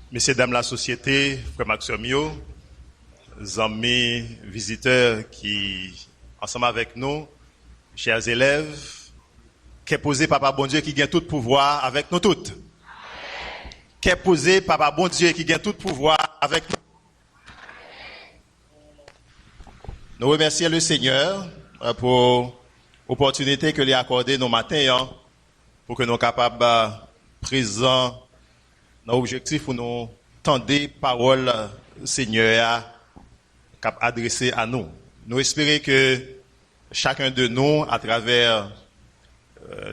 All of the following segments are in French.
Messieurs, dames, la société, frère Maximio, amis, visiteurs qui, ensemble avec nous, chers élèves, qu'est posé Papa bon Dieu qui gagne tout pouvoir avec nous toutes. Qu'est posé Papa bon Dieu qui gagne tout pouvoir avec nous. Nous remercions le Seigneur pour l'opportunité que lui a accordée nos matins pour que nous soyons capables de présenter nos objectifs pour nous tendre paroles Seigneur cap adressées à nous. Nous espérons que chacun de nous, à travers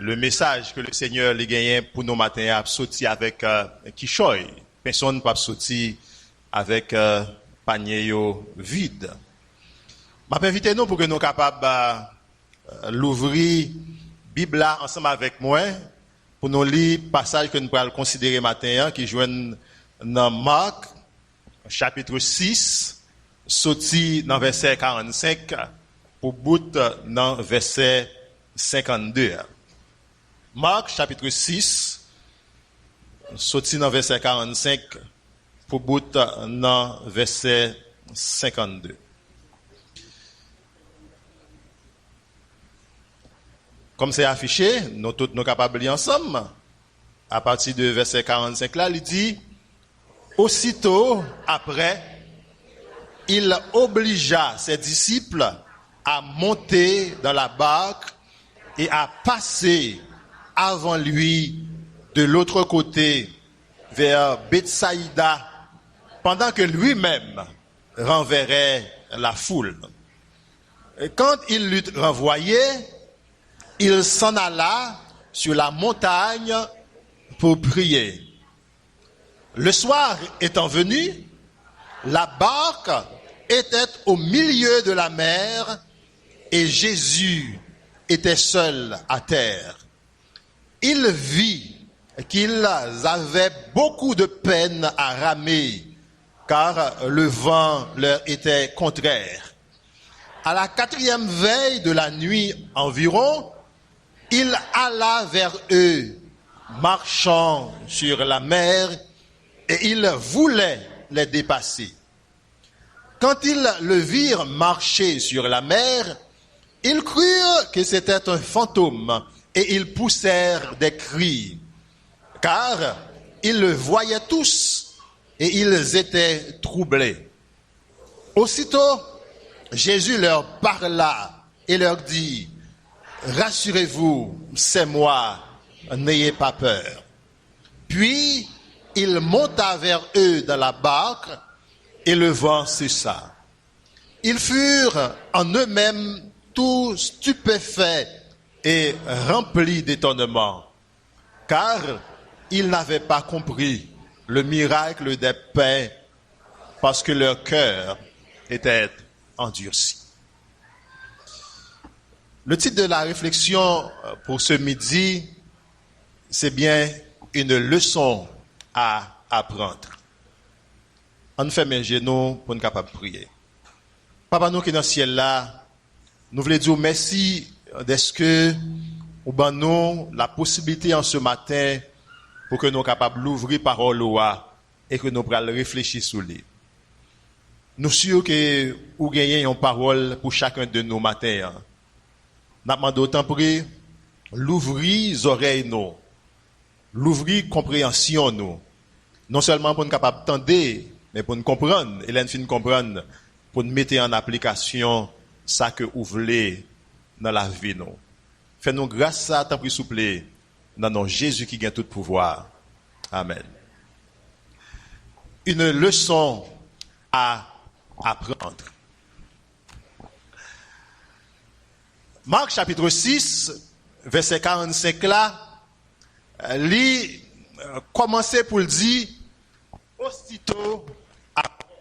le message que le Seigneur les gagne pour nos matins, a sorti avec quichoy. Personne ne peut sortir avec panier vide. Je m'invite nous pour que nous soyons capables l'ouvrir Bible là ensemble avec moi pour nous lire le passage que nous allons considérer matin qui joignent dans Marc chapitre 6 sorti dans verset 45 pour bout dans verset 52. Marc chapitre 6 sorti dans verset 45 pour bout dans verset 52. Comme c'est affiché, nous tous nous capables de lire ensemble. À partir de verset 45 là, il dit: aussitôt après, il obligea ses disciples à monter dans la barque et à passer avant lui de l'autre côté vers Bethsaïda, pendant que lui-même renverrait la foule. Et quand il l'eut renvoyé, il s'en alla sur la montagne pour prier. Le soir étant venu, la barque était au milieu de la mer et Jésus était seul à terre. Il vit qu'ils avaient beaucoup de peine à ramer car le vent leur était contraire. À la 4e veille de la nuit environ, il alla vers eux, marchant sur la mer, et il voulait les dépasser. Quand ils le virent marcher sur la mer, ils crurent que c'était un fantôme, et ils poussèrent des cris, car ils le voyaient tous, et ils étaient troublés. Aussitôt, Jésus leur parla et leur dit: rassurez-vous, c'est moi, n'ayez pas peur. Puis, il monta vers eux dans la barque et le vent cessa. Ils furent en eux-mêmes tous stupéfaits et remplis d'étonnement, car ils n'avaient pas compris le miracle des pains parce que leur cœur était endurci. Le titre de la réflexion pour ce midi, c'est bien une leçon à apprendre. On fait mes genoux pour nous capables de prier. Papa nous qui est dans le ciel là, nous voulons dire merci d'est-ce que nous avons la possibilité en ce matin pour que nous soyons capables d'ouvrir parole et que nous puissions réfléchir sur lui. Nous sommes sûrs que nous gagnons une parole pour chacun de nos matins. Nous demandons autant prier, l'ouvrir les oreilles nous, l'ouvrir compréhension nous, non seulement pour nous capables d'entendre, mais pour nous comprendre, et là nous comprendre, pour nous mettre en application ça que vous voulez dans la vie nous. Fais-nous grâce à tant pis souple, dans nom Jésus qui gagne tout pouvoir. Amen. Une leçon à apprendre. Marc chapitre 6, verset 45 là, lui commençait pour le dire aussitôt après.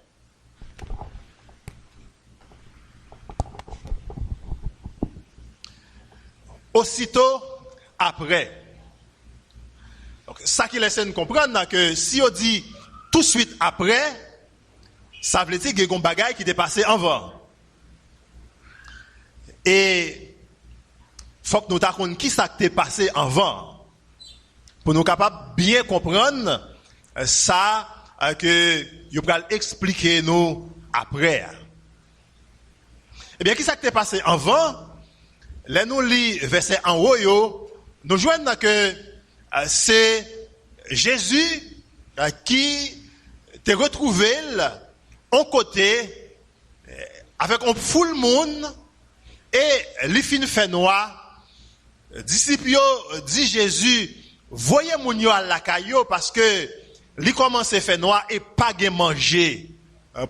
Aussitôt après. Donc, ça qui laisse nous comprendre que si on dit tout de suite après, ça veut dire qu'il y a un bagage qui est passé avant. Et faut que nous sachions qui ça qui est passé avant pour nous capables bien comprendre ça que je vais expliquer nous après. Eh bien, qui s'est passé avant? Là, nous lisons verset en haut, nous joignons que c'est Jésus qui t'a retrouvé en côté avec un full monde et les fin fait noir. Disciples dit Jésus, voyez mon yo à la caillou parce que li commence fait noir et pas de manger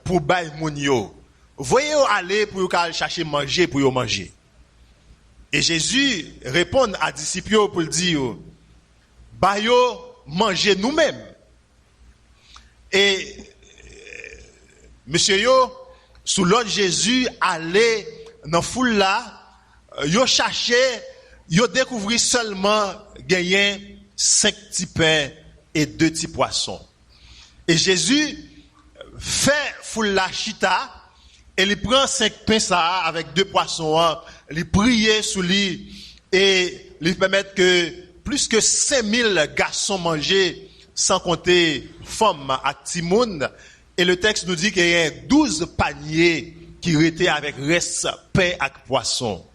pour bail mon yo. Voyez aller pour chercher manger pour manger. Et Jésus répond à disciples pour dire ba yo manger nous-mêmes. Et monsieur yo sous l'ordre Jésus allait dans foule là, yo cherchait, yo découvrit seulement gagner 5 petits pains et 2 petits poissons. Et Jésus fait foule la chita et il prend 5 pains ça avec 2 poissons, il prie sous lui et il permet que plus que 5000 garçons mangent sans compter femmes à Timoun. Et le texte nous dit qu'il y a 12 paniers qui étaient avec reste pain et poisson.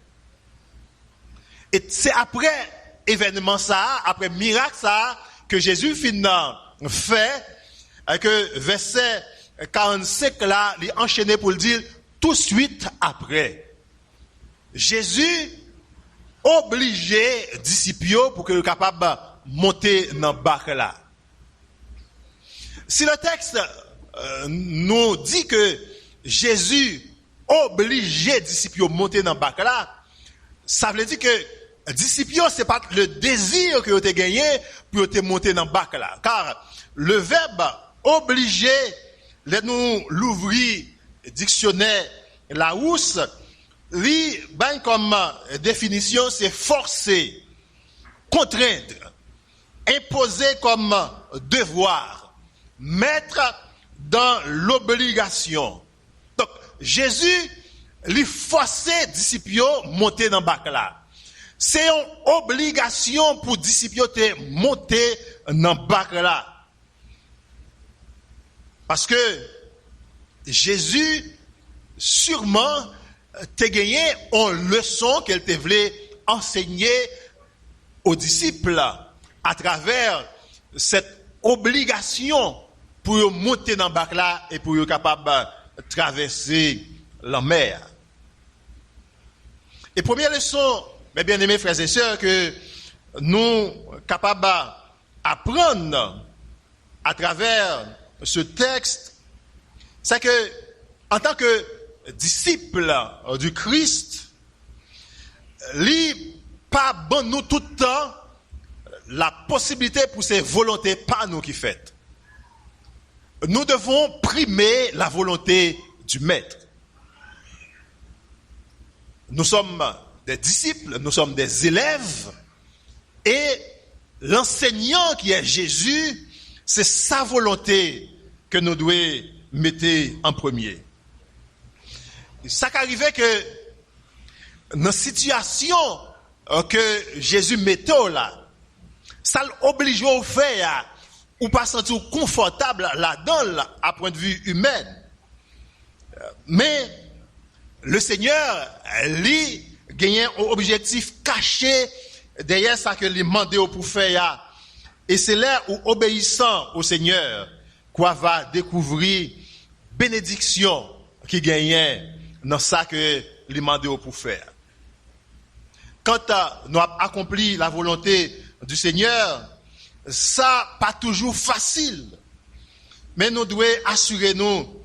Et c'est après événement ça, après miracle ça, que Jésus finalement fait, que verset 45 là, il est enchaîné pour le dire tout de suite après. Jésus obligé disciples pour que soient capables de monter dans le bac là. Si le texte nous dit que Jésus obligé disciples monter dans le bac là, ça veut dire que disciples c'est pas le désir que vous avez gagné pour te monter dans le bac là, car le verbe obligé, nous l'ouvrir dictionnaire Larousse, lui ben comme définition c'est forcer, contraindre, imposer comme devoir, mettre dans l'obligation. Donc, Jésus lui forçait disciples monter dans le bac là. C'est une obligation pour disciples de monter dans le bac là. Parce que Jésus, sûrement, t'a gagné une leçon qu'elle te voulait enseigner aux disciples à travers cette obligation pour monter dans le bac là et pour être capable de traverser la mer. Et première leçon, mes bien-aimés frères et sœurs, que nous sommes capables d'apprendre à travers ce texte, c'est que en tant que disciple du Christ, lui pas bon nous tout le temps la possibilité pour ces volontés pas nous qui fait. Nous devons primer la volonté du maître. Nous sommes des disciples, nous sommes des élèves et l'enseignant qui est Jésus, c'est sa volonté que nous devons mettre en premier. Ça qu'arrivait que dans la situation que Jésus mettait là, ça l'oblige au fait ou pas sentir confortable là-dedans à point de vue humain. Mais le Seigneur, lui, gagne un objectif caché derrière ça que lui demandait pour faire. Et c'est là où, obéissant au Seigneur, qu'on va découvrir bénédiction qui gagne dans ça que lui demandait pour faire. Quand nous avons accompli la volonté du Seigneur, ça pas toujours facile. Mais nous devons assurer nous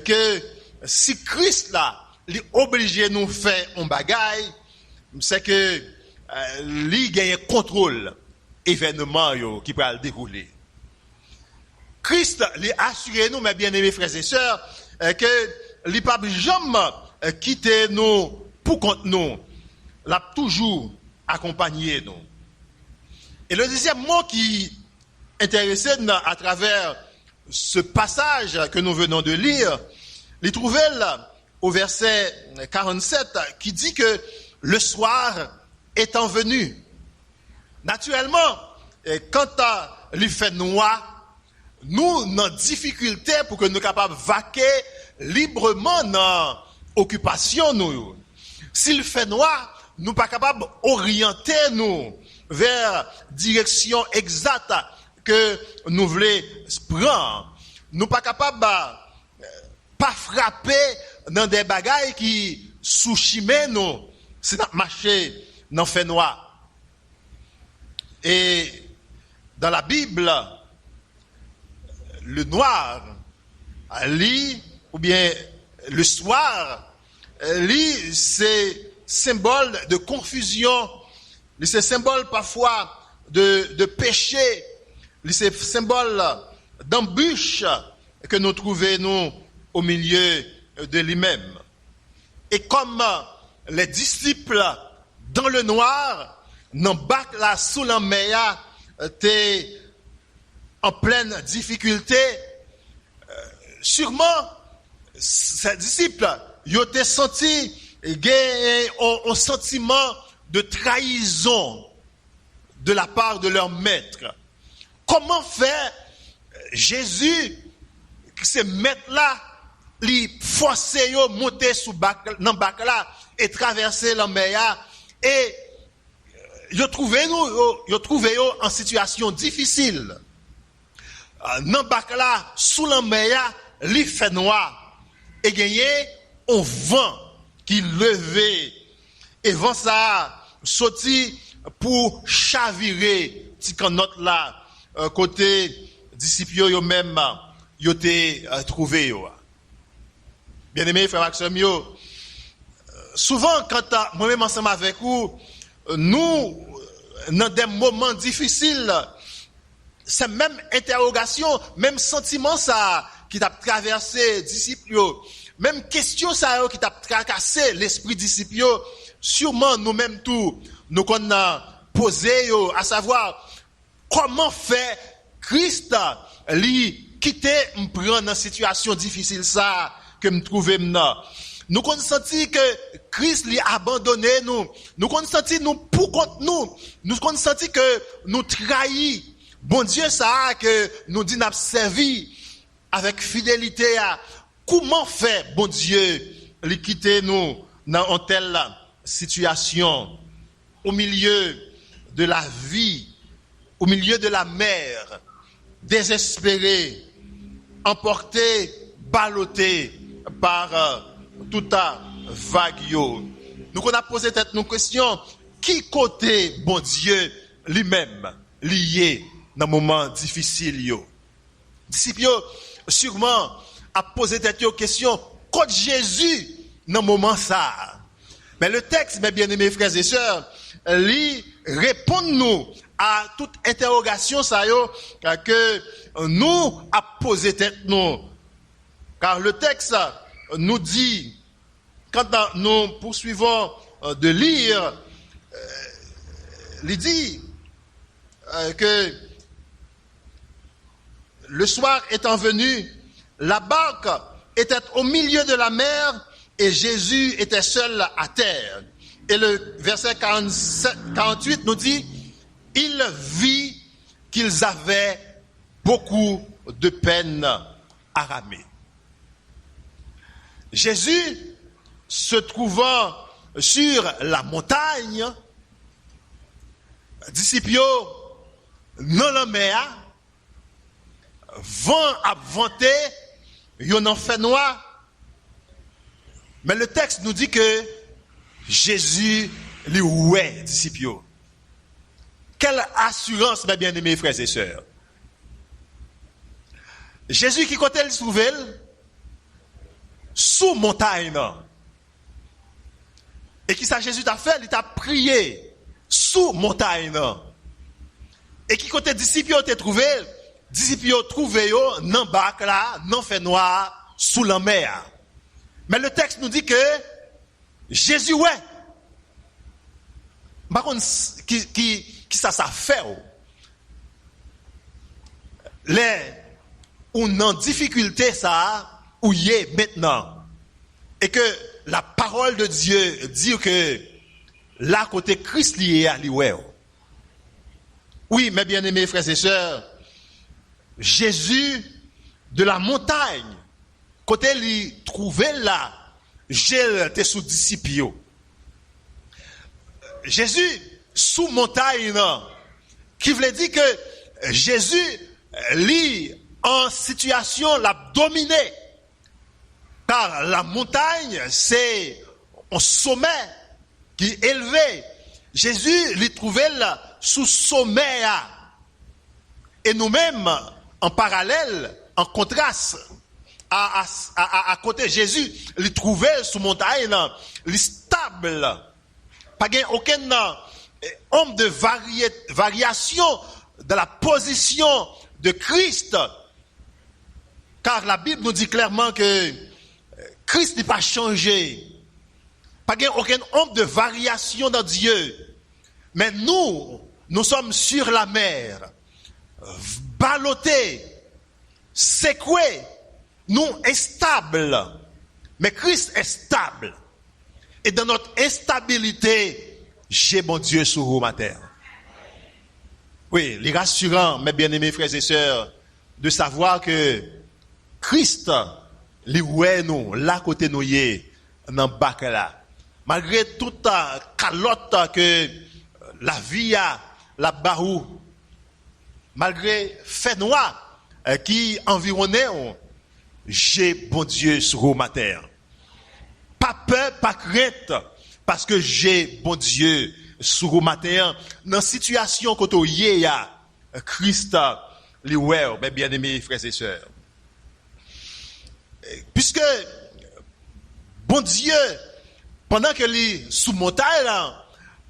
que si Christ là, il obligé nous faire un bagaille, c'est que lui gagne contrôle événement qui peut le dérouler. Christ lui assuré nous, mes bien-aimés frères et sœurs, que il pas jamais quitter nous pour compte nous, l'a toujours accompagné nous. Et le deuxième mot qui intéressait à travers ce passage que nous venons de lire, il trouvait là au verset 47 qui dit que le soir étant venu. Naturellement, quand il fait noir, nous dans difficulté pour que nous capables vaquer librement dans occupation nous. S'il fait noir, nous pas capables orienter nous vers direction exacte que nous voulons prendre. Nous pas capables pas frapper dans des bagailles qui sous-chimé nous. C'est notre marché dans fait noir. Et dans la Bible, le noir, lit, ou bien le soir, lit, c'est symbole de confusion, c'est symbole parfois de péché, c'est symbole d'embûche que nous trouvons nous au milieu de lui-même. Et comme les disciples dans le noir, dans bac là sous la mer, t'es en pleine difficulté, sûrement ces disciples ils ont senti un sentiment de trahison de la part de leur maître. Comment faire Jésus, ce maître-là, lui forcer à monter dans le bac là et traverser la mer et ils ont trouvé en situation difficile. Dans le bac là, sous la mer, il fait noir et gagné un vent qui levait et vent ça sorti pour chavirer petit canot là côté disciples yo même yo té trouvé yo. Bien-aimés frères Maxime yo, souvent quand moi-même ensemble avec vous nous dans des moments difficiles, c'est même interrogation, même sentiment ça qui t'a traversé disciples yo, même question ça qui t'a tracassé l'esprit disciples yo, sûrement nous-mêmes tout nous qu'on a posé yo, à savoir comment faire Christ lui quitter me prendre dans situation difficile ça que me trouver maintenant. Nous qu'on senti que Christ lui abandonné nous qu'on senti nous pour contre nous qu'on senti que nous trahi bon Dieu ça que nous dit n'a servi avec fidélité. Comment faire bon Dieu lui quitter nous dans une telle situation au milieu de la vie, au milieu de la mer, désespéré, emporté, ballotté par toute vague. Nous qu'on a posé tête nos questions, qui côté bon Dieu lui-même lié dans moment difficile yo. Disciples sûrement a posé tête aux questions, côté Jésus dans moment ça. Mais le texte, mes bien-aimés frères et sœurs, lui répond nous à toute interrogation ça yo que nous a posé tête nous. Car le texte nous dit, quand nous poursuivons de lire, il dit que le soir étant venu, la barque était au milieu de la mer et Jésus était seul à terre. Et le verset 48 nous dit, il vit qu'ils avaient beaucoup de peine à ramer. Jésus, se trouvant sur la montagne, disciples dans la mer, vent à vanter, yon en fait noir. Mais le texte nous dit que Jésus lui ouais disciples. Quelle assurance, mes bien-aimés frères et sœurs. Jésus qui côté le trouvé sous montagne. Et qui ça Jésus t'a fait? Il t'a prié sous montagne. Et qui côté disciples t'a trouvé? Disciples trouvé dans bac là, dans fait noir, sous la mer. Mais le texte nous dit que Jésus ouais. Par contre qui ça fait? Les ou en difficulté ça où y est maintenant. Et que la parole de Dieu dit que là côté Christ lié à lui. Oui, mes bien-aimés frères et sœurs, Jésus de la montagne, côté il trouvait là, j'étais sous disciple. Jésus sous montagne, qui voulait dire que Jésus lui en situation l'a dominé. Car la montagne, c'est un sommet qui est élevé. Jésus lui trouvait là sous sommet. Et nous-mêmes, en parallèle, en contraste, à côté Jésus, lui trouvait sous montagne, lui stable. Pas aucun homme de variation de la position de Christ. Car la Bible nous dit clairement que Christ n'est pas changé. Pas aucun homme de variation dans Dieu. Mais nous sommes sur la mer, ballottés, secoués. Nous instables. Mais Christ est stable. Et dans notre instabilité, j'ai mon Dieu sur vous, ma terre. Oui, il est rassurant, mes bien-aimés frères et sœurs, de savoir que Christ, lui, ouais, nous, là, côté nous, dans le bac là. Malgré toute calotte que la vie a, la barou, malgré fait noir qui environnait, j'ai bon Dieu sur vous, ma terre. Pas peur, pas crainte, parce que j'ai bon Dieu sur vous, ma terre. Dans la situation que vous avez, Christ, lui, ouais, mes bien-aimés frères et sœurs. Puisque, bon Dieu, pendant que les sous montagne,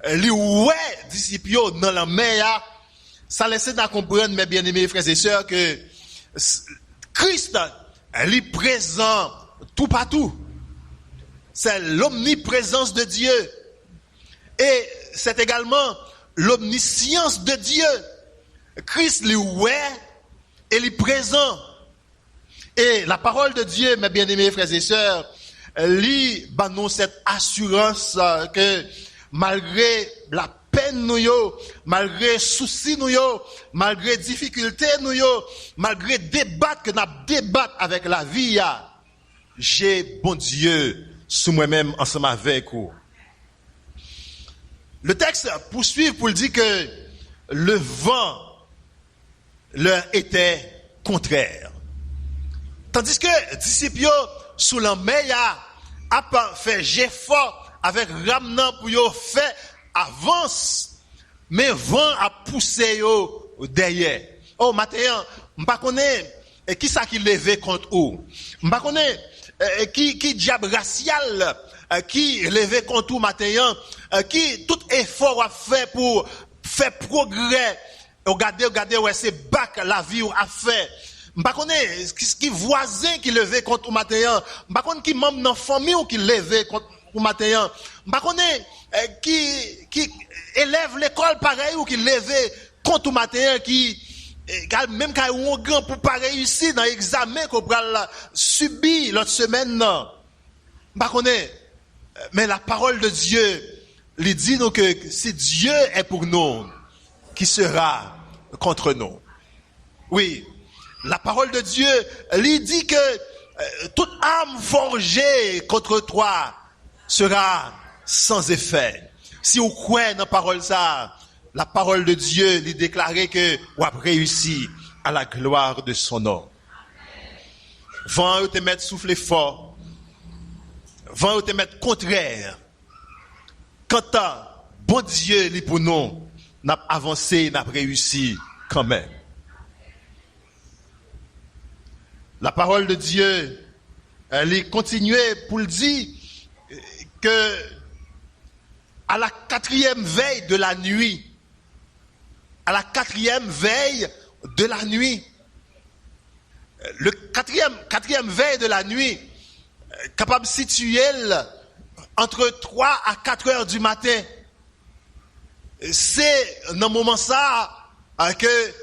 les ouais, disciples dans la mer, ça laisse à comprendre, mes bien-aimés frères et sœurs, que Christ, il est présent tout partout. C'est l'omniprésence de Dieu. Et c'est également l'omniscience de Dieu. Christ, lui, ouais, et il est présent. Et la parole de Dieu, mes bien-aimés frères et sœurs, lui, nous cette assurance que malgré la peine nous, malgré soucis nous, malgré difficultés nous, malgré débat que nous débat avec la vie, j'ai bon Dieu sous moi-même ensemble avec vous. Le texte poursuit pour dire que le vent leur était contraire. Tandis que les disciples, sous la mer, a fait effort avec ramenant pour yo faire avance, mais vent a poussé yo derrière. Oh, maintenant, m'pa connaît qui ça qui levé contre ou. M'pa connaît qui diable racial qui levé contre ou maintenant, qui tout effort a fait pour faire progrès. Regardez ouais c'est bac la vie a fait. M'pa connaît qui voisin qui levé contre ou matin, m'pa connaît qui membre dans famille ou qui levé contre ou matin, m'pa connaît qui élève l'école pareil ou qui levé contre ou matin qui même quand on grand pour pas réussir dans l'examen qu'on va subir l'autre semaine m'pa connaît mais la parole de Dieu lui dit nous que si Dieu est pour nous, qui sera contre nous? Oui. La parole de Dieu lui dit que toute âme forgée contre toi sera sans effet. Si vous croyez dans la parole ça, la parole de Dieu lui déclarait que vous avez réussi à la gloire de son nom. Vent te mettre souffler fort. Vent te mettre contraire. Quand bon Dieu lui pour nous, n'a avancé, n'a réussi quand même. La parole de Dieu, elle est continuée pour le dire que à la 4e veille de la nuit, à la 4e veille de la nuit, le quatrième veille de la nuit, capable de situer entre 3 à 4 heures du matin, c'est dans ce moment ça que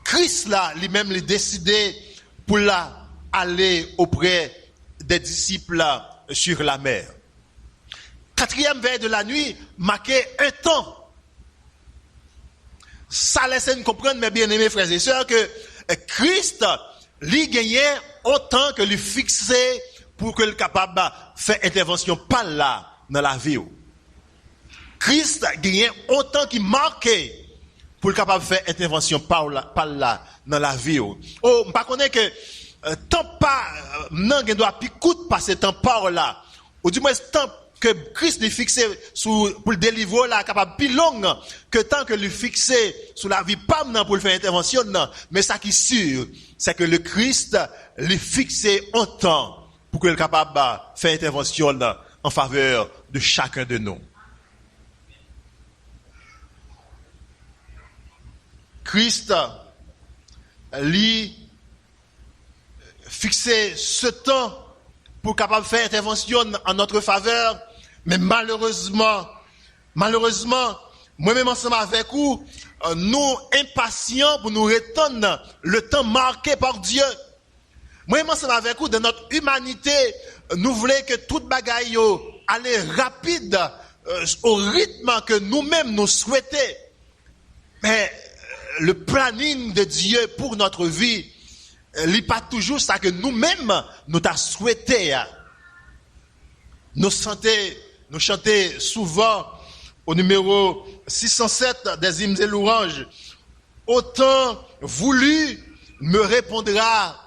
Christ là, lui-même, l'a décidé pour aller auprès des disciples sur la mer. 4e veille de la nuit marquait un temps. Ça laisse nous comprendre, mes bien-aimés frères et sœurs, que Christ, lui gagnait autant que lui fixé pour que le capable faire intervention par là dans la vie. Christ gagnait autant qu'il marquait pour le capable faire intervention par là dans la vie. Oh, pas connaît que tant pas non doit picoute passer temps par là. Ou du moins tant que Christ lui fixé pour le délivrer là capable plus long que tant que lui fixé sur la vie pas pour le faire intervention non, mais ça qui est sûr c'est que le Christ lui fixé autant pour que le capable faire intervention en faveur de chacun de nous. Christ lui fixé ce temps pour capable faire intervention en notre faveur, mais malheureusement, moi-même ensemble avec vous, nous impatients pour nous retendre le temps marqué par Dieu. Moi-même ensemble avec vous, dans notre humanité, nous voulons que toute bagaille allait rapide au rythme que nous-mêmes nous souhaitons. Mais le planning de Dieu pour notre vie, n'est pas toujours ça que nous-mêmes nous t'a souhaité. Nous chanter souvent au numéro 607 des hymnes et louanges. Autant voulu me répondra.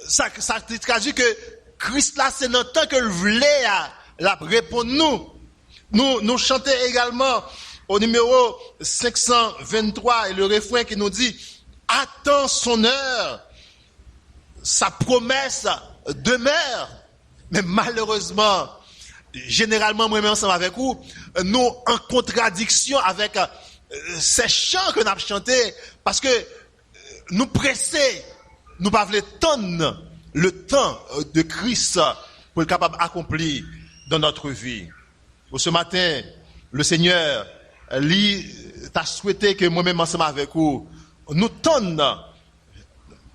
Ça traduit que Christ là, c'est notre temps que le voulait la répondre nous chantons également au numéro 523 et le refrain qui nous dit attends son heure, sa promesse demeure. Mais malheureusement, généralement, moi-même ensemble avec vous, nous en contradiction avec ces chants que nous avons chantés, parce que nous pressés, nous ne pouvons pas attendre le temps de Christ pour être capable d'accomplir dans notre vie. Pour ce matin, le Seigneur, lui, t'a souhaité que moi-même ensemble avec vous, nous tendons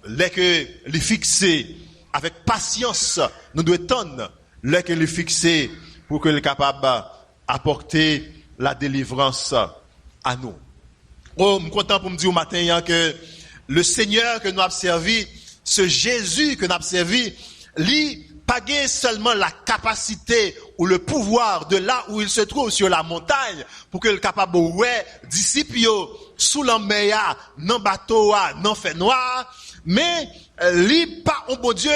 les que les fixer avec patience, nous devons tendre les que les fixer pour que les capable apporter la délivrance à nous. Oh, je suis content pour me dire au matin que le Seigneur que nous avons servi, ce Jésus que nous avons servi, lui, pas seulement la capacité ou le pouvoir de là où il se trouve sur la montagne pour que le capable ouais disciples sous la mer dans bateau dans fait noir, mais lui pas un bon Dieu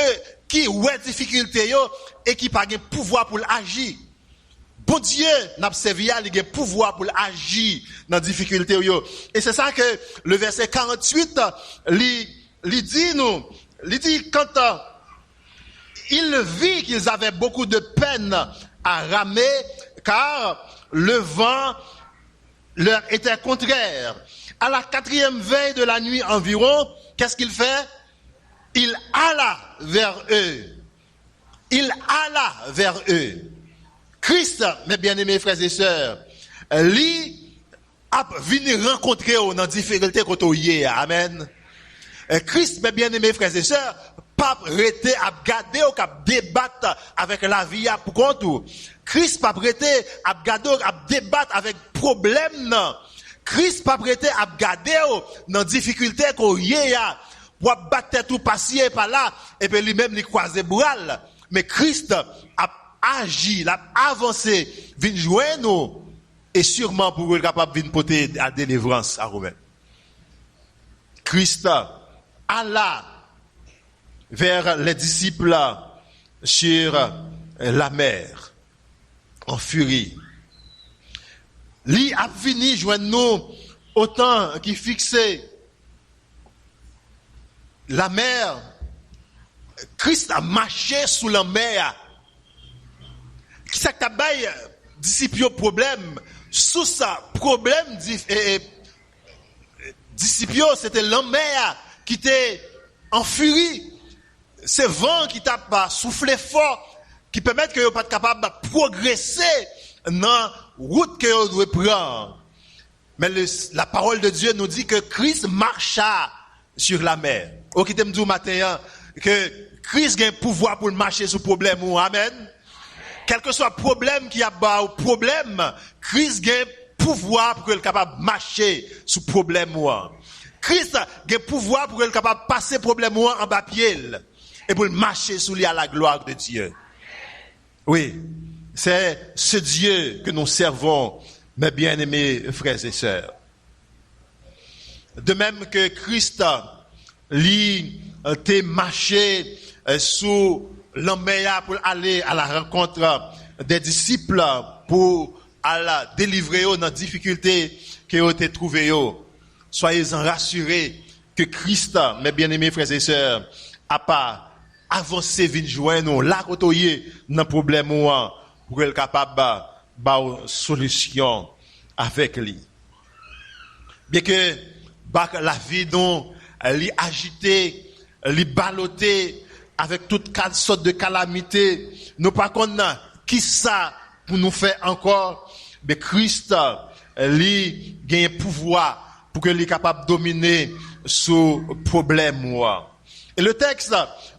qui ouais difficulté yo et qui pas gain pouvoir pour agir. Bon Dieu n'a servi à il a pouvoir pour agir dans difficulté yo. Et c'est ça que le verset 48 lui dit quand il vit qu'ils avaient beaucoup de peine à ramer, car le vent leur était contraire. À la 4e veille de la nuit environ, qu'est-ce qu'il fait? Il alla vers eux. Christ, mes bien-aimés frères et sœurs, lui a venu rencontrer eux dans difficulté quand on y est. Amen. Christ, mes bien-aimés frères et sœurs, pas rester à garder ou à débattre avec la vie pour compte. Christ pas prêter à garder à débattre avec problème non. Christ pas prêter à garder dans difficulté qu'on y a pour battre tout passer par là et puis lui-même lui croiser bral. Mais Christ a agi, a avancé, vient joindre nous et sûrement pour être capable de porter la délivrance à Romain. Christ alla vers les disciples sur la mer, en furie. Lui a fini joindre nous autant qui fixait la mer. Christ a marché sous la mer. Qui ça t'a bail disciples problème sous ça problème disciples c'était la mer qui était en furie. C'est vent qui t'a pas soufflé fort, qui permet que vous pas capable de progresser dans la route que vous devez prendre. Mais la parole de Dieu nous dit que Christ marcha sur la mer. Au qui t'aime dire matin que Christ a un pouvoir pour marcher sur problème. Amen. Quel que soit le problème qui a bas ou problème, Christ a un pouvoir pour être capable de marcher sur problème. Christ a le pouvoir pour être capable de passer problème en bas pied et pour marcher sous lui à la gloire de Dieu. Oui, c'est ce Dieu que nous servons, mes bien-aimés frères et sœurs. De même que Christ lui t'est marché sous l'emmeillard pour aller à la rencontre des disciples pour aller délivrer dans les difficultés que vous avez trouvées. Soyez-en rassurés que Christ, mes bien-aimés frères et sœurs, a pas avancé vite joindre la côtoyer dans problème pour être capable de solution avec lui. Bien que la vie dont elle est agitée, elle est ballottée avec toutes sortes de calamités, nous pas connaissons qui ça pour nous faire encore, mais Christ lui gagne pouvoir pour qu'il soit capable de dominer ce problème. Et le texte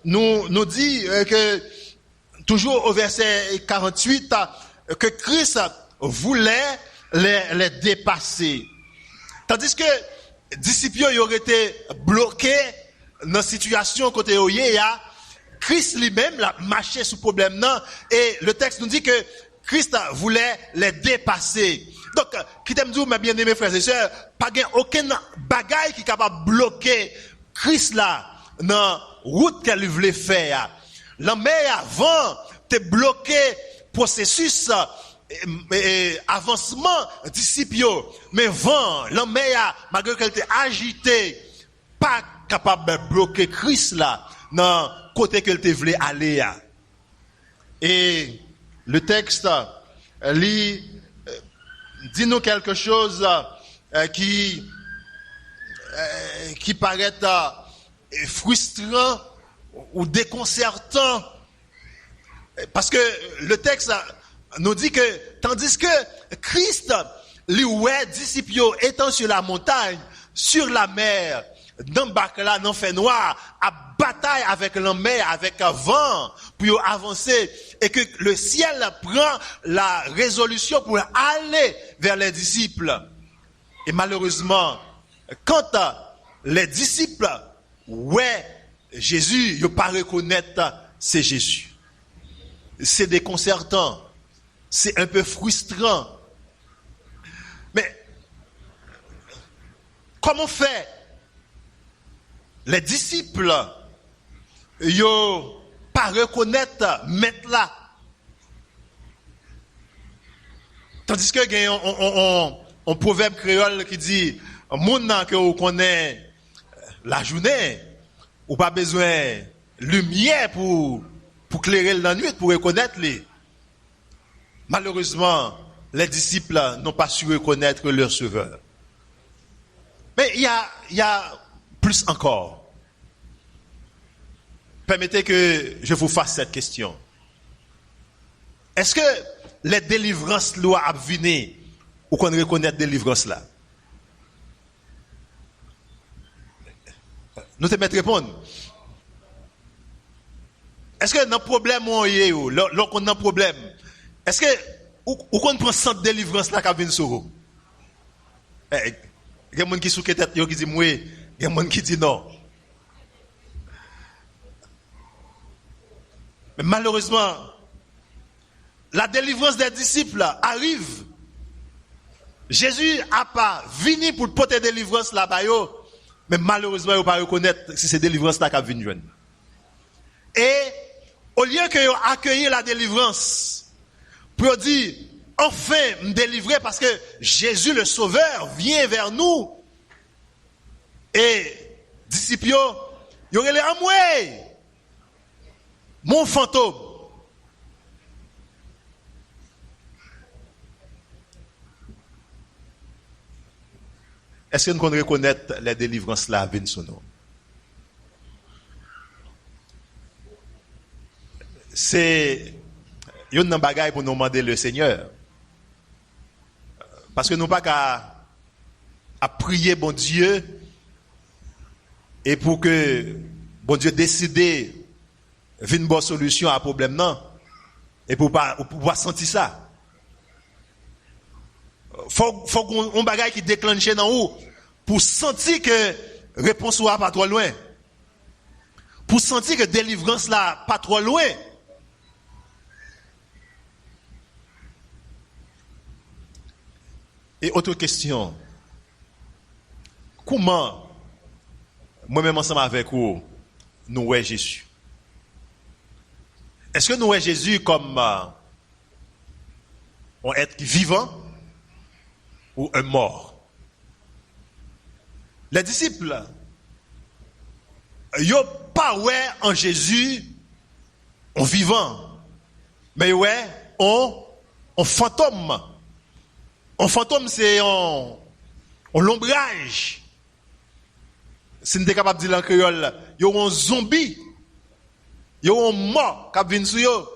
nous dit que, toujours au verset 48, que Christ voulait les dépasser. Tandis que les disciples auraient été bloqués dans la situation côté Christ lui-même l'a marché sur le problème. Et le texte nous dit que Christ voulait les dépasser. Donc, qui t'aime dire, mes bien-aimés frères et sœurs, pas aucun bagaille qui est capable de bloquer Christ là, dans la route qu'elle voulait faire. L'homme avant, t'es bloqué processus, avancement, disciples. Mais vent, l'homme malgré qu'elle était agité, pas capable de bloquer Christ là, dans le côté qu'elle voulait aller. Et le texte, dit-nous quelque chose qui paraît frustrant ou déconcertant. Parce que le texte nous dit que, tandis que Christ, lui, disciples étant sur la montagne, sur la mer, dans le bac là, dans le fait noir, à bataille avec la mer, avec un vent, pour avancer, et que le ciel prend la résolution pour aller vers les disciples. Et malheureusement, quand les disciples, Jésus, ils ne pas reconnaître c'est Jésus. C'est déconcertant. C'est un peu frustrant. Mais, comment faire? Les disciples, ils pas reconnaître maître là. Tandis que il y a un proverbe créole qui dit, moun nan que vous connaissez la journée, ou pas besoin lumière pour clairer la nuit, pour reconnaître les. Malheureusement, les disciples n'ont pas su reconnaître leur sauveur. Mais il y a plus encore. Permettez que je vous fasse cette question. Est-ce que les délivrances doivent venir ou qu'on reconnaît délivrance là? Nous te mettre répondre. Est-ce que dans le problème où on a un problème, est-ce que ou qu'on prend cette délivrance là qui vient sur vous? Il y a des gens qui sont qui disent oui, il y a des gens qui disent non. Mais malheureusement, la délivrance des disciples arrive. Jésus n'a pas venu pour porter délivrance là-bas, mais malheureusement, il ne pas reconnaître si c'est délivrance là qui vient. Et au lieu que accueillir la délivrance, pour dire, enfin, me délivrer parce que Jésus le Sauveur vient vers nous. Et disciples, ils auraient les amoués. Mon fantôme. Est-ce que nous reconnaissons les délivrances là viennent sur nous? C'est une bagaille pour nous demander le Seigneur. Parce que nous pas qu'à prier bon Dieu et pour que bon Dieu décide une bonne solution à un problème non et pour pouvoir sentir ça. Faut qu'on bagaille qui déclenche dans où pour sentir que réponse soit pas trop loin. Pour sentir que délivrance là pas trop loin. Et autre question. Comment, moi-même ensemble avec vous, nous voyons Jésus? Est-ce que nous voyons Jésus comme un être vivant ou un mort? Les disciples, ils n'ont pas ouais en Jésus en vivant, mais ouais en fantôme. Un fantôme, c'est un l'ombrage. Si nous sommes capables de dire en créole, il y a un zombie, il y a un mort qui vient sur eux.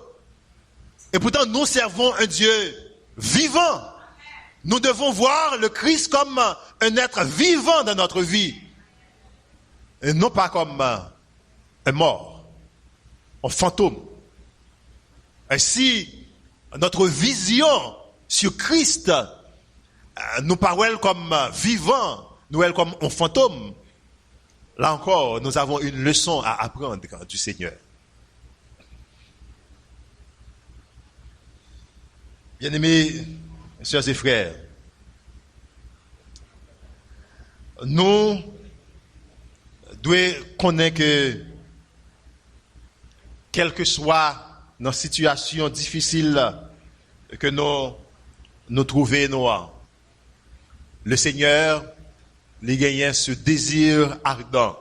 Et pourtant, nous servons un Dieu vivant. Nous devons voir le Christ comme un être vivant dans notre vie. Et non pas comme un mort, un fantôme. Et si notre vision sur Christ nous parle comme vivant, nous parle comme un fantôme, là encore, nous avons une leçon à apprendre du Seigneur. Bien-aimés, sœurs et frères, nous devons connaître que, quelle que soit nos situations difficiles que nous trouvons, le Seigneur, les gagnants, ce désir ardent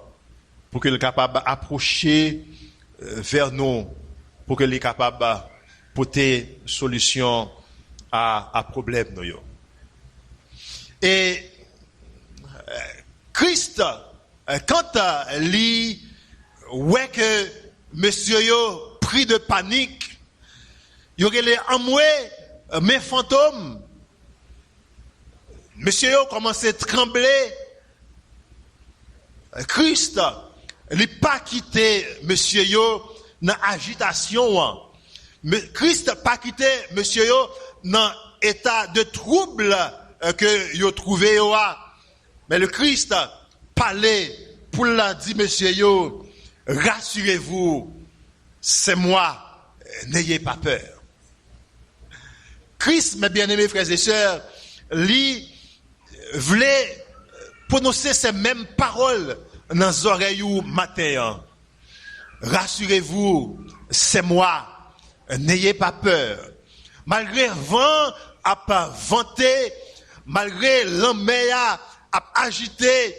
pour qu'il soit capable d'approcher vers nous, pour qu'il soit capable d'apporter solution à problème. Et Christ, quand il voit que monsieur yo pris de panique, il y a amoué mes fantômes. Monsieur yo commence à trembler. Christ, il n'a pas quitté monsieur yo dans l'agitation. Christ n'a pas quitté monsieur yo dans l'état de trouble que yo trouvé yo. Mais le Christ parlait pour la dire monsieur yo, rassurez-vous, c'est moi, n'ayez pas peur. Christ, mes bien-aimés frères et sœurs, lui voulait prononcer ces mêmes paroles dans les oreilles du matin. Rassurez-vous, c'est moi, n'ayez pas peur. Malgré le vent a venté, malgré l'homme a agité,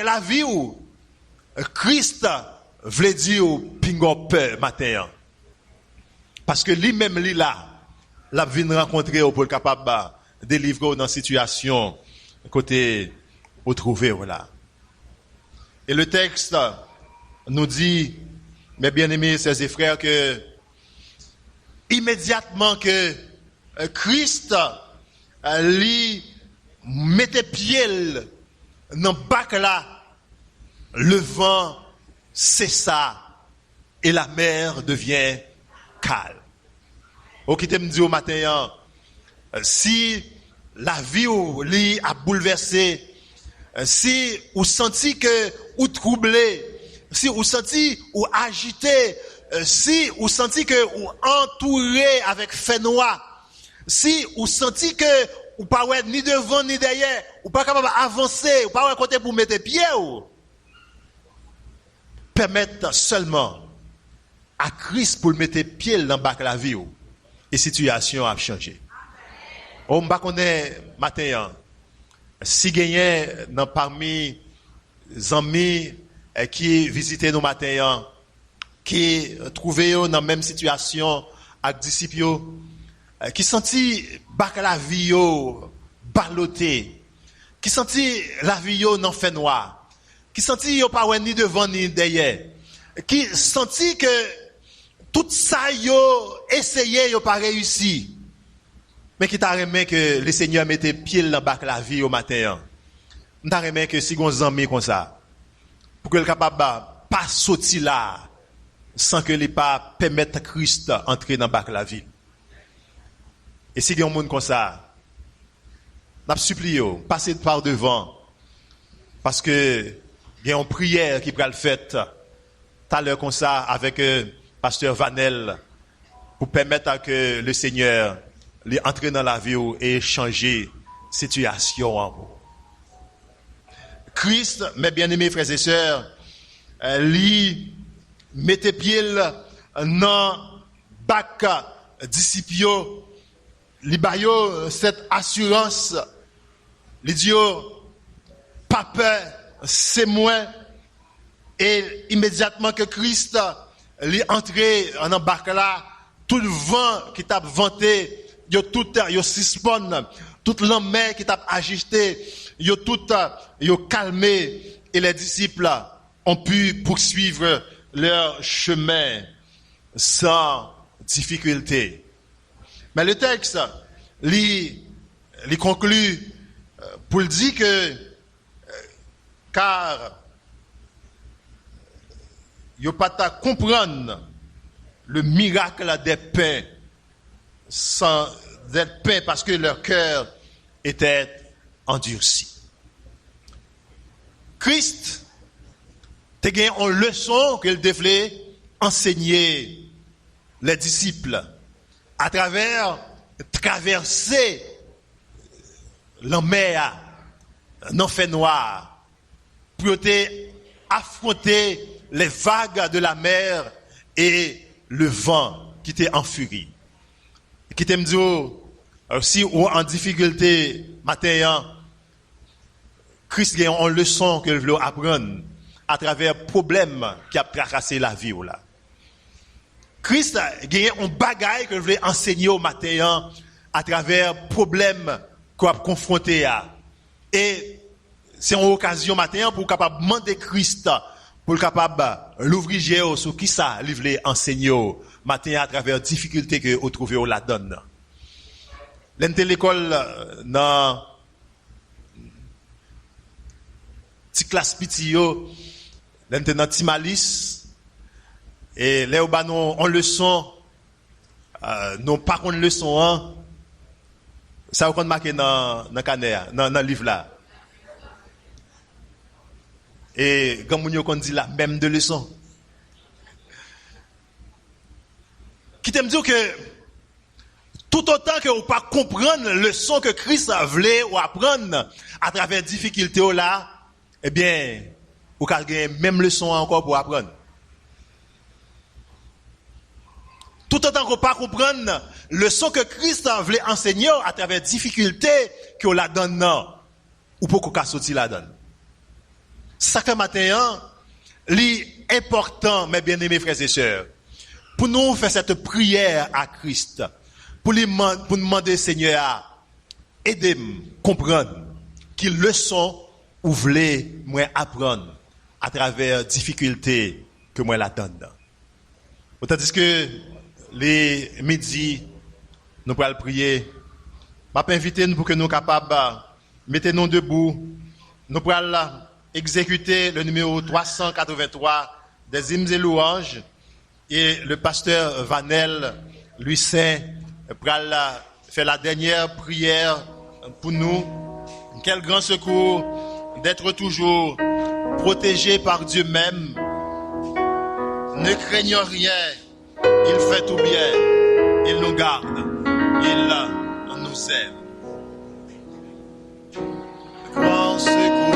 la vie ou Christ voulait dire pingo peur matin. Parce que lui-même lui là, la vient rencontrer pour être capable de délivrer dans une situation côté où trouver là. Et le texte nous dit, mes bien-aimés sœurs et frères, que immédiatement que Christ lui mettait pied dans le bac là, le vent cessa et la mer devient calme. Au qui te me dit au matin, si la vie ou li a bouleversé, si ou senti que ou troublé, si ou senti ou agité, si ou senti que ou entouré avec fait noir, si ou senti que ou pas ouais ni devant ni derrière, ou pas capable avancer, ou pas ouais côté pour mettre pied ou permettre seulement à Christ pour mettre pied dans bac la vie ou et situation a changé. On va connaître matin si gagné dans parmi les amis qui visitaient nos matins, qui trouvaient dans la même situation avec disciples, qui senti bac la vie balloté, qui senti la vie dans fait noir, qui senti yo pas ni devant ni derrière, qui senti que tout ça yo essayé yo pas réussi. Mais qui t'a remis que le Seigneur mettait pied dans bac la vie au matin. T'a remis que si gon amis comme ça pour que le capable pas sortir là sans que les pas permettre Christ entrer dans bac la vie. Et si gon monde comme ça, n'a supplié passer par devant parce que il y a une prière qui pourra le faire tout à l'heure comme ça avec pasteur Vanel pour permettre à que le Seigneur lui entre dans la vie et changer situation. Christ, mes bien-aimés frères et sœurs, lui mettez pied dans bac disciples, lui baille cette assurance, lui dit pas peur, c'est moi. Et immédiatement que Christ lui entré en bac là, tout le vent qui t'a vanté, yo suspend, toute la mer qui t'a agité, yo calmé, et les disciples ont pu poursuivre leur chemin sans difficulté. Mais le texte lui conclut pour le dire que car yo pas ta comprendre le miracle des pains sans être pains parce que leur cœur était endurci. Christ te gagné une leçon qu'il devait enseigner les disciples à travers traverser la mer dans fait noir pour affronter les vagues de la mer et le vent qui était en furie. Qui t'aime dire, si ou en difficulté matin, Christ a une leçon qu'il veut apprendre à travers problème qui a tracassé la vie là. Christ a un bagage qu'il veut enseigner au matin à travers problème qu'on a confronté à. Et c'est une occasion matin pour capable demander Christ pour capable l'ouvrir sur qui ça il veut enseigner au matin à travers difficultés que vous trouvez la donne. L'enté l'école dans petite classe petit yo, l'enté dans Timalis et les ou ba non on leçon non pas qu'on leçon hein, ça on marqué dans canet dans livre là. Et quand moun yo kon dit la même de leçon. Qui t'aime dire que tout autant que vous pas comprendre la leçon que Christ voulait ou apprendre à travers difficultés là, eh bien, vous avez même leçon encore pour apprendre. Tout autant que vous pas comprendre la leçon que Christ voulait enseigner à travers difficultés que vous la donne, ou pour qu'on sortir la donne. Ça fait matin, l'important, mes bien-aimés frères et sœurs, pour nous faire cette prière à Christ, pour demander Seigneur à aider comprendre quelle leçon vous voulez moi apprendre à travers difficultés que moi la donne. Tandis que les midi, nous pourrons prier. Je vais inviter pour que nous soyons capables de mettre nous debout. Nous pourrons exécuter le numéro 383 des hymnes et louanges. Et le pasteur Vanel, lui saint, pourra faire la dernière prière pour nous. Quel grand secours d'être toujours protégé par Dieu même. Ne craignons rien, il fait tout bien, il nous garde, il nous aime. Grand secours.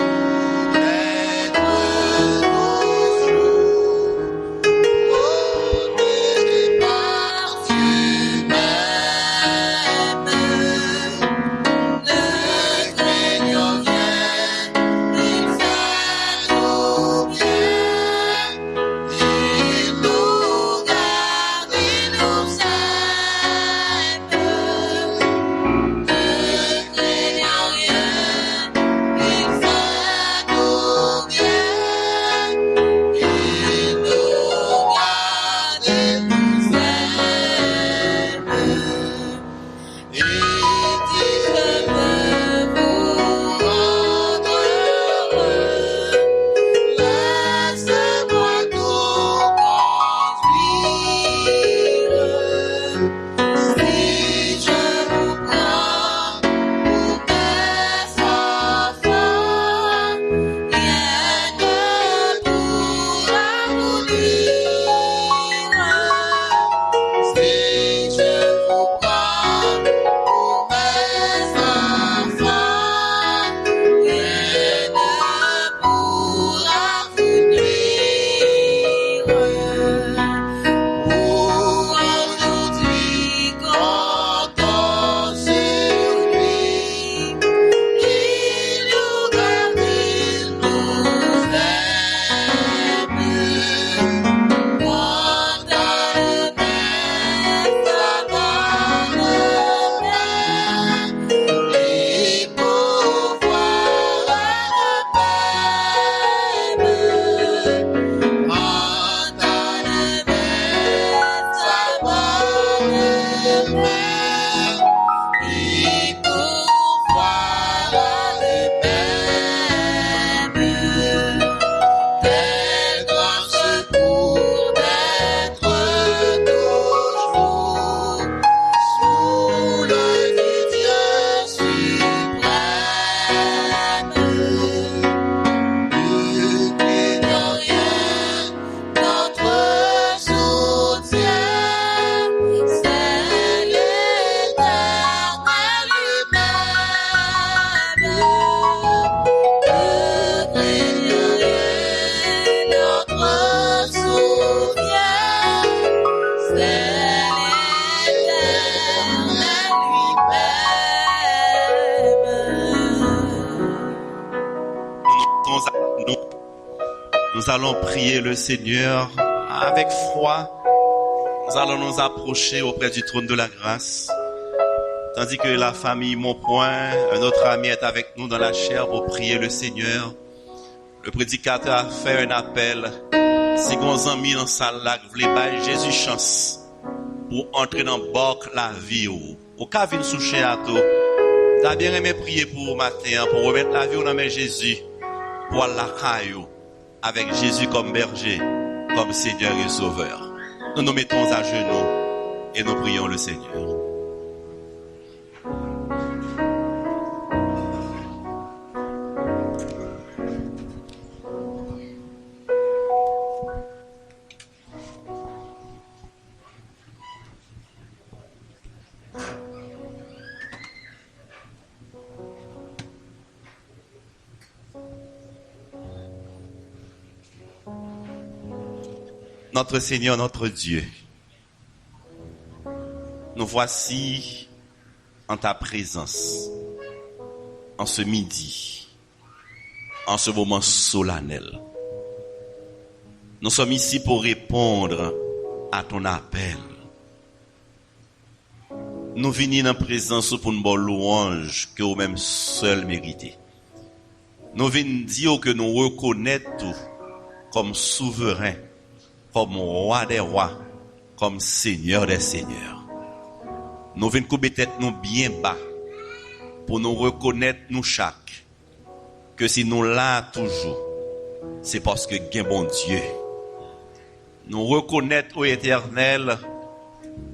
Nous allons prier le Seigneur avec foi. Nous allons nous approcher auprès du trône de la grâce. Tandis que la famille Montpoint, un autre ami est avec nous dans la chair pour prier le Seigneur. Le prédicateur a fait un appel. Si vous avez mis dans la salle là, vous voulez bailler Jésus chance pour entrer dans le barque la vie. Au cas où vous souchez à tout, vous avez bien aimé prier pour matin, pour remettre la vie dans Jésus, pour la caillou, avec Jésus comme berger, comme Seigneur et Sauveur. Nous nous mettons à genoux et nous prions le Seigneur. Notre Seigneur, notre Dieu, nous voici en ta présence, en ce midi, en ce moment solennel. Nous sommes ici pour répondre à ton appel. Nous venons en présence pour une bonne louange que vous même seul méritez. Nous venons dire que nous reconnaissons comme souverain, comme roi des rois, comme seigneur des seigneurs. Nous venons couper tête nous bien bas pour nous reconnaître nous chaque que si nous là toujours, c'est parce que gain bon Dieu. Nous reconnaître au Éternel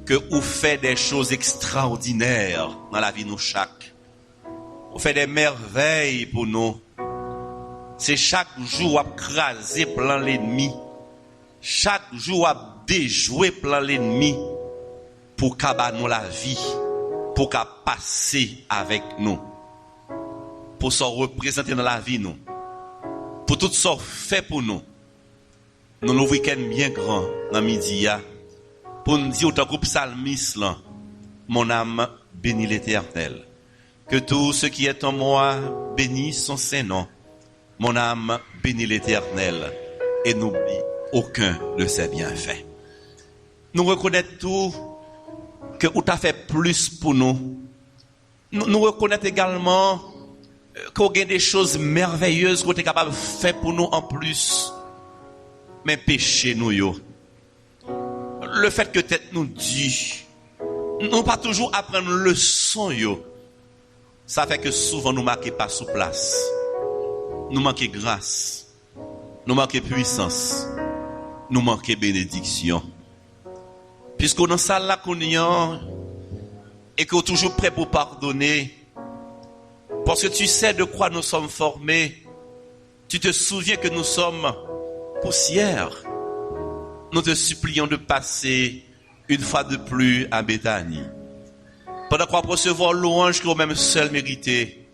que vous faites des choses extraordinaires dans la vie nous chaque. Vous faites des merveilles pour nous. C'est chaque jour à craser plein l'ennemi. Chaque jour à déjouer plein l'ennemi pour qu'abanous la vie, pour qu'à passer avec nous, pour s'en représenter dans la vie nous, pour tout ça fait pour nous. Nous nous week-end bien grand dans midi pour nous dire au groupe psalmiste là, mon âme bénit l'Éternel. Que tout ce qui est en moi bénisse son Saint-Nom. Mon âme bénit l'Éternel et n'oublie aucun de ses bienfaits. Nous reconnaissons tout que vous avez fait plus pour nous. Nous reconnaissons également qu'il y a des choses merveilleuses que vous êtes capable de faire pour nous en plus. Mais péché nous yo. Le fait que tête nous dit, nous pas toujours apprendre leçon yo. Ça fait que souvent nous marquons pas sous place. Nous manquons grâce. Nous manquons puissance. Nous manquons bénédiction. Puisque dans ça là qu'on y a, et qu'on est toujours prêt pour pardonner, parce que tu sais de quoi nous sommes formés, tu te souviens que nous sommes poussière. Nous te supplions de passer une fois de plus à Béthanie. Pendant qu'on va recevoir louange que même seul mérité,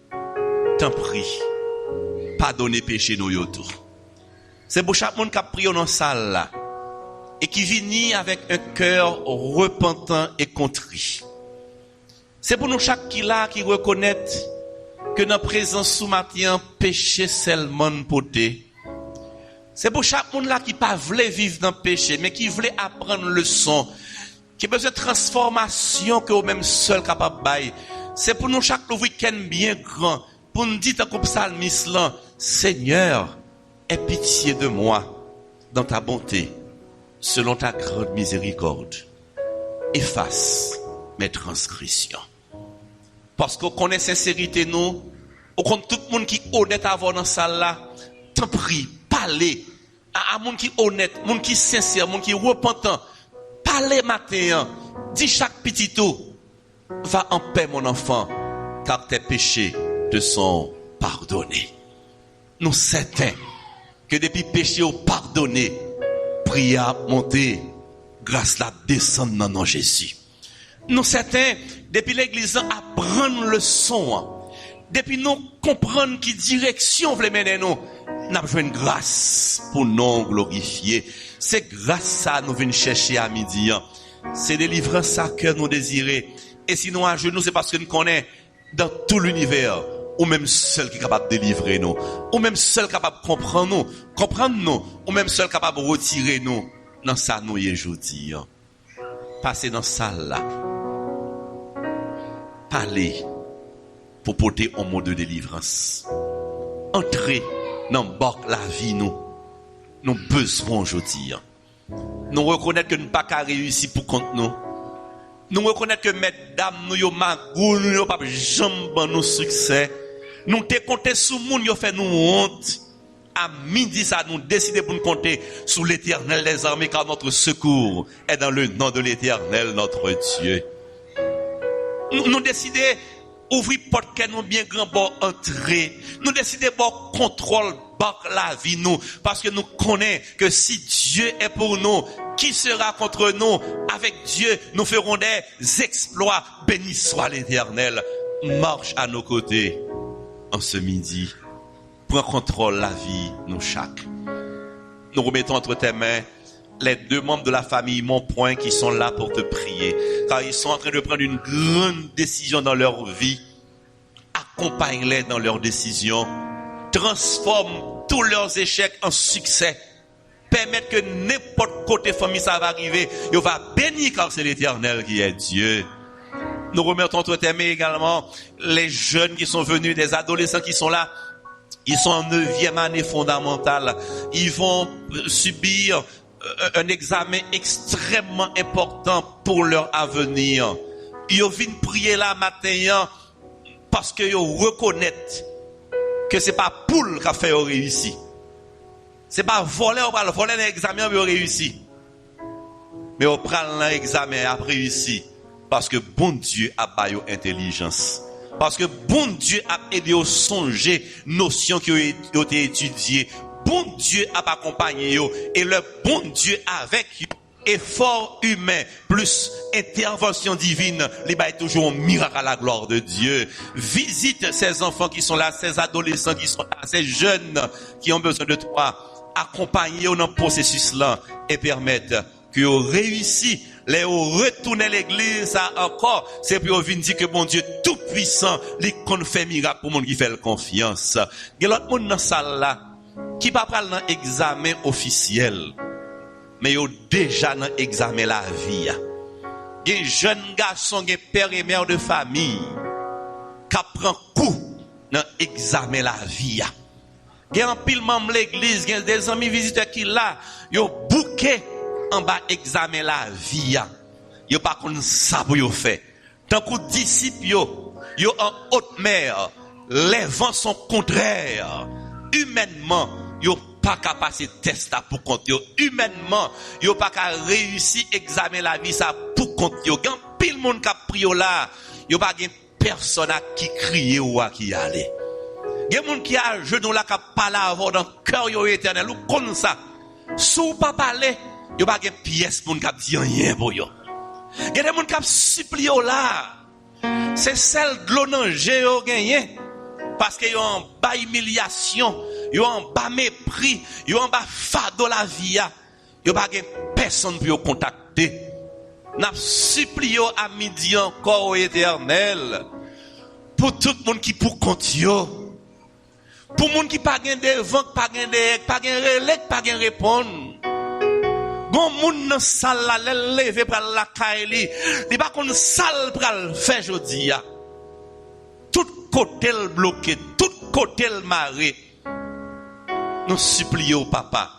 t'en prie, pardonnez péché nous yotou. C'est pour chaque monde qui a prié dans la salle là, et qui vient avec un cœur repentant et contrit. C'est pour nous chaque qui là qui reconnaît que dans la présence sous matin, péché seulement poté. C'est pour chaque monde là qui pas voulait vivre dans le péché, mais qui voulait apprendre le leçon, qui a besoin de transformation que vous-même seul capable de bailler. C'est pour nous chaque week-end bien grand, pour nous dire comme psalmiste là, Seigneur, aie pitié de moi dans ta bonté, selon ta grande miséricorde. Efface mes transgressions. Parce qu'on connaît sincérité nous, on connaît tout le monde qui est honnête à avoir dans cette salle là, t'en prie, parlez à monde qui est honnête, monde qui est sincère, monde qui est repentant. Parlez matin, dis chaque petit tout, va en paix mon enfant, car tes péchés te sont pardonnés. Nous certains que depuis péché au pardonné, prière monter, grâce la descendre dans nom Jésus. Nous certains depuis l'église apprendre le son, depuis nous comprendre qui direction veut mener nous. Nous avons une grâce pour nous glorifier. C'est grâce ça nous venons chercher à midi. C'est délivrance ça que nous désirons. Et sinon à genoux, c'est parce que nous connaissons dans tout l'univers ou même seul qui est capable de délivrer nous, ou même seul capable de comprendre nous, ou même seul capable de retirer nous dans ça nous y aujourd'hui. Passez dans salle là. Parlez pour porter un mot de délivrance. Entrez dans la vie nous. Nous besoin aujourd'hui. Nous reconnaître que nous pas qu'à réussir pour compte nous. Nous reconnaître que mesdames nous yo magou nous yo pas jamais nous succès. Nous te compter sur moun yo fait nous honte. À midi ça nous décider pour nous compter sur l'Éternel des armées car notre secours est dans le nom de l'Éternel notre Dieu. Nous décider ouvrir porte que nous bien grand bon entrer. Nous décider bon contrôle la vie nous parce que nous connaissons que si Dieu est pour nous, qui sera contre nous? Avec Dieu, nous ferons des exploits. Béni soit l'Éternel. Marche à nos côtés en ce midi. Prends contrôle la vie, nous chaque. Nous remettons entre tes mains les deux membres de la famille Monpoint qui sont là pour te prier. Car ils sont en train de prendre une grande décision dans leur vie. Accompagne-les dans leurs décisions. Transforme tous leurs échecs en succès. Permettre que n'importe côté famille ça va arriver. Il va bénir car c'est l'Éternel qui est Dieu. Nous remettons entre tes mains également les jeunes qui sont venus, des adolescents qui sont là. Ils sont en 9e année fondamentale. Ils vont subir un examen extrêmement important pour leur avenir. Ils viennent prier là matin parce qu'ils reconnaissent que c'est pas poule qui a fait réussir. C'est pas voler, on va voler l'examen pour réussir. Mais on prend l'examen à réussir parce que bon Dieu a baillé intelligence. Parce que bon Dieu a aidé au songer notions qui ont été étudiées. Bon Dieu a accompagné eux et le bon Dieu avec eux. Effort humain plus intervention divine, les bail toujours un miracle à la gloire de Dieu. Visite ces enfants qui sont là, ces adolescents qui sont là, ces jeunes qui ont besoin de toi. Accompagner dans le processus là et permettre que vous réussissez, les retourner l'église ça encore, c'est pour venir dire que bon Dieu tout puissant, les qu'on fait miracle pour monde qui fait confiance. Il y a l'autre monde dans salle là qui pas prendre dans examen officiel. Mais yo déjà dans examen la vie. Des jeunes garçons, des pères et mères de famille qui prend coup dans examen la vie. Il y a un pile membre l'église, il y a des amis visiteurs qui là, yo bouquet en bas examen la vie. Yo pas connait ça pour yo faire. Tant que disciples yo en haute mer, les vents sont contraires. Humainement, yo pas qu'à passer test là pour compte yo. Humainement, yo pas qu'à réussir examen la vie ça pour compte yo. Gan pile monde qui prie là, yo pas gen personne à qui crier ou à qui aller. Gen monde qui a genou là qui parler avant dans cœur yo éternel ou comme ça. Sou pas parler, yo pas gen pièce pour qui dit rien pour yo. Gen des monde qui supplie là. C'est celle de l'eau dans yo gagné parce que yo en bas humiliation. Yo en bas mépris, yo en bas fardeau la vie, yo pas gen personne pour yo contacter. N'a supplié à midi encore au Éternel pour tout le monde qui pour compte yo. Pour monde qui pas gen devant, pas gen derrière, pas gen relais, pas gen répondre. Gon moun nan salle la lever pour la kaili, li pas kon salle pour le faire jodi a. Tout côté le bloqué, tout côté le maré. Nous supplions papa.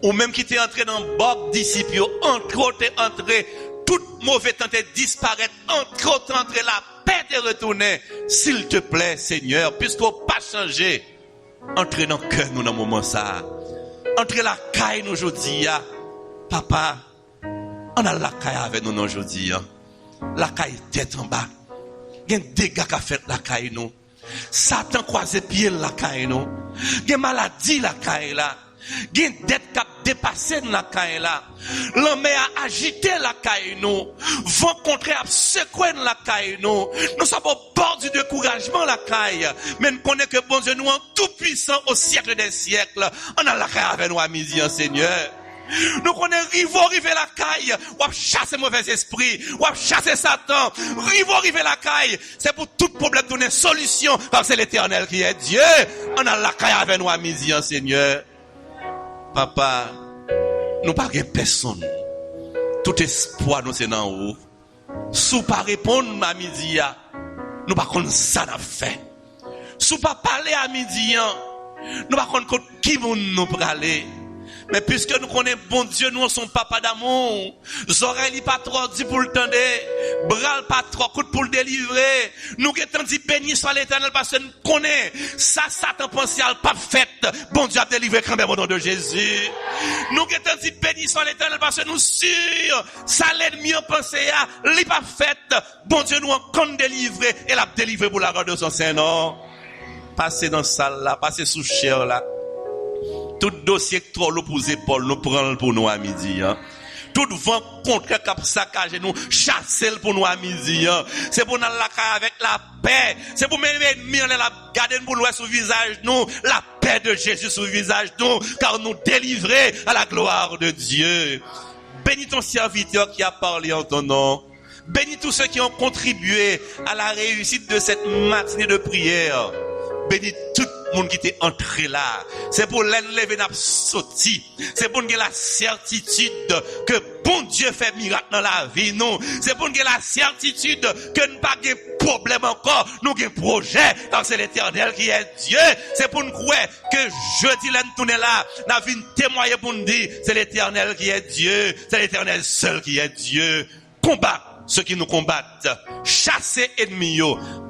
Ou même qui t'est entré dans le bord disciple, entré, tout mauvais temps t'est disparaître, entré la paix t'est retournée. S'il te plaît, Seigneur, puisqu'on pas changé, entrez dans le cœur nous dans le moment ça. Entrez la caille nous aujourd'hui, papa. On a la caille avec nous aujourd'hui. La caille tête en bas. Il y a des dégâts qu'a fait la caille nous. Satan croise pied la caille nous. Gen maladie la caille là. Gen dette cap dépassé la caille là. L'homme a agité la caille nous. Vent contraire a secoué la caille nous. Nous sommes au bord du découragement la caille. Mais nous connaissons que bon Dieu nous en tout puissant au siècle des siècles. On a la caille avec nous à midi, Seigneur. Nous connaissons river la caille, ou à chasser mauvais esprit, ou à chasser Satan, river la caille. C'est pour tout problème donner solution, car c'est l'Éternel qui est Dieu. On a la caille avec nous à midi, Seigneur. Papa, nous pas de personne. Tout espoir nous c'est dans haut. Sous pas répondre à midi, nous pas connaître ça n'a fait. Sous pas parler à midi, nous pas connaître qui nous parler. Mais puisque nous connaissons bon Dieu, nous sommes papa d'amour. Oreilles pas trop dit pour le tendre, bras pas trop coûte pour le délivrer. Nous avons dit béni soit l'Éternel parce que nous connaissons ça Satan potentiel pas fait. Bon Dieu a délivré quand même au nom de Jésus. Nous avons dit béni soit l'Éternel parce que nous sûrs ça l'ennemi en pensée à li pas fait. Bon Dieu nous encore délivré et l'a délivré pour la gloire de son Saint-Nom. Passez dans salle là, passez sous chair là. Tout dossier que trop l'eau pour les épaules, nous prenons pour nous à midi. Tout vent contre cap saccage nous, chasser pour nous à midi. C'est pour nous la avec la paix. C'est pour même ennemis la garder pour nous sur le visage nous, la paix de Jésus sur le visage nous, car nous délivrer à la gloire de Dieu. Bénis ton serviteur qui a parlé en ton nom. Bénis tous ceux qui ont contribué à la réussite de cette matinée de prière. Bénis tout le monde qui était entré là. C'est pour l'enlever n'a sorti. C'est pour nous la certitude que bon Dieu fait miracle dans la vie nous. C'est pour nous la certitude que nous pas de problème encore, nous avons projet car c'est l'Éternel qui est Dieu. C'est pour nous croire que jeudi là nous tourner là, nous avons témoigner pour nous dire c'est l'Éternel qui est Dieu, c'est l'Éternel seul qui est Dieu. Combat ceux qui nous combattent, chasser ennemis,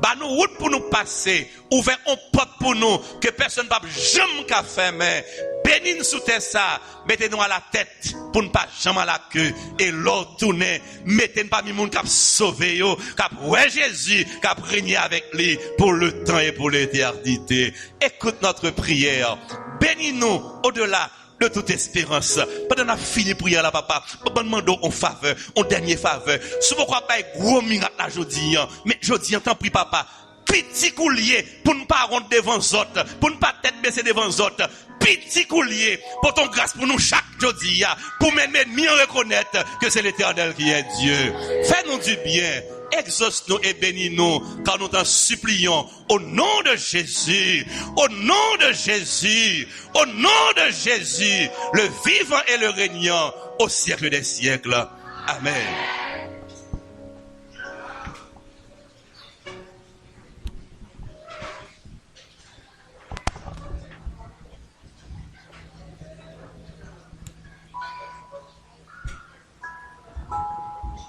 bah nous route pour nous passer, ouvert un porte pour nous, que personne ne va jamais qu'à faire, mais bénis sous terre ça, mettez-nous à la tête, pour ne pas jamais à la queue, et l'autre tourner, mettez-nous parmi monde qui a sauvé, qui a ouais Jésus, qui a régné avec lui, pour le temps et pour l'éternité. Écoute notre prière, bénis-nous au-delà de toute espérance. Pendant qu'on a fini prière là, papa, on demande en faveur, en dernière faveur. Si vous croyez pas gros miracle là, jodi, mais jodi, t'en prie, papa, petit coulier, pour ne pas rendre devant les autres, pour ne pas tête baisser devant les autres, petit coulier, pour ton grâce pour nous chaque jodi, pour même mieux reconnaître que c'est l'Éternel qui est Dieu. Fais-nous du bien. Exauce-nous et bénis-nous, car nous t'en supplions au nom de Jésus, au nom de Jésus, au nom de Jésus, le vivant et le régnant au siècle des siècles. Amen.